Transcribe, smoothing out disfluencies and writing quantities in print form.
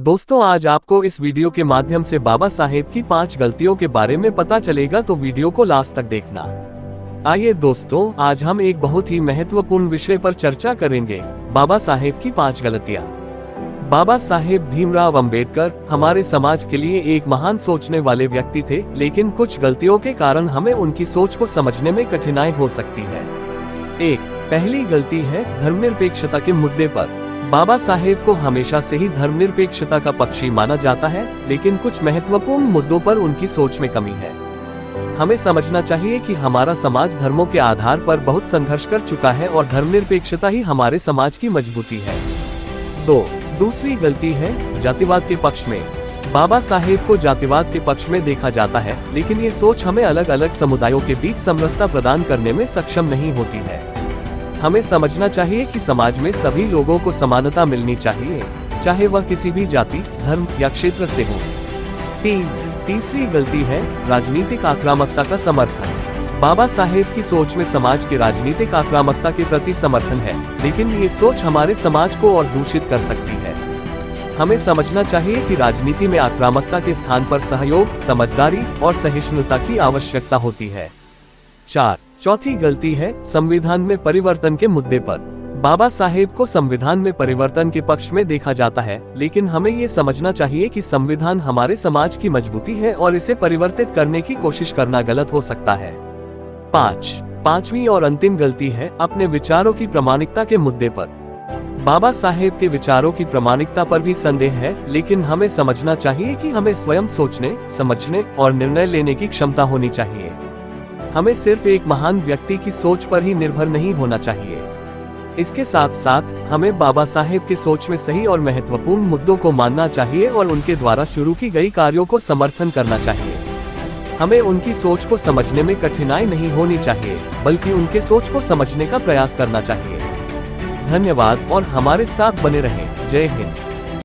दोस्तों, आज आपको इस वीडियो के माध्यम से बाबा साहेब की 5 गलतियों के बारे में पता चलेगा, तो वीडियो को लास्ट तक देखना। आइए दोस्तों, आज हम एक बहुत ही महत्वपूर्ण विषय पर चर्चा करेंगे, बाबा साहेब की 5 गलतियां। बाबा साहेब भीमराव अंबेडकर हमारे समाज के लिए एक महान सोचने वाले व्यक्ति थे, लेकिन कुछ गलतियों के कारण हमें उनकी सोच को समझने में कठिनाई हो सकती है। पहली गलती है धर्मनिरपेक्षता के मुद्दे पर। बाबा साहेब को हमेशा से ही धर्मनिरपेक्षता का पक्षी माना जाता है, लेकिन कुछ महत्वपूर्ण मुद्दों पर उनकी सोच में कमी है। हमें समझना चाहिए कि हमारा समाज धर्मों के आधार पर बहुत संघर्ष कर चुका है और धर्मनिरपेक्षता ही हमारे समाज की मजबूती है। दूसरी गलती है जातिवाद के पक्ष में। बाबा साहेब को जातिवाद के पक्ष में देखा जाता है, लेकिन ये सोच हमें अलग अलग समुदायों के बीच समरसता प्रदान करने में सक्षम नहीं होती है। हमें समझना चाहिए कि समाज में सभी लोगों को समानता मिलनी चाहिए, चाहे वह किसी भी जाति, धर्म या क्षेत्र से हो। तीसरी गलती है राजनीतिक आक्रामकता का समर्थन। बाबा साहेब की सोच में समाज के राजनीतिक आक्रामकता के प्रति समर्थन है, लेकिन ये सोच हमारे समाज को और दूषित कर सकती है। हमें समझना चाहिए कि राजनीति में आक्रामकता के स्थान पर सहयोग, समझदारी और सहिष्णुता की आवश्यकता होती है। चौथी गलती है संविधान में परिवर्तन के मुद्दे पर। बाबा साहेब को संविधान में परिवर्तन के पक्ष में देखा जाता है, लेकिन हमें ये समझना चाहिए कि संविधान हमारे समाज की मजबूती है और इसे परिवर्तित करने की कोशिश करना गलत हो सकता है। पांचवी और अंतिम गलती है अपने विचारों की प्रामाणिकता के मुद्दे पर। बाबा साहेब के विचारों की प्रामाणिकता पर भी संदेह है, लेकिन हमें समझना चाहिए कि हमें स्वयं सोचने, समझने और निर्णय लेने की क्षमता होनी चाहिए। हमें सिर्फ एक महान व्यक्ति की सोच पर ही निर्भर नहीं होना चाहिए। इसके साथ साथ हमें बाबा साहेब की सोच में सही और महत्वपूर्ण मुद्दों को मानना चाहिए और उनके द्वारा शुरू की गई कार्यों को समर्थन करना चाहिए। हमें उनकी सोच को समझने में कठिनाई नहीं होनी चाहिए, बल्कि उनके सोच को समझने का प्रयास करना चाहिए। धन्यवाद और हमारे साथ बने रहें। जय हिंद।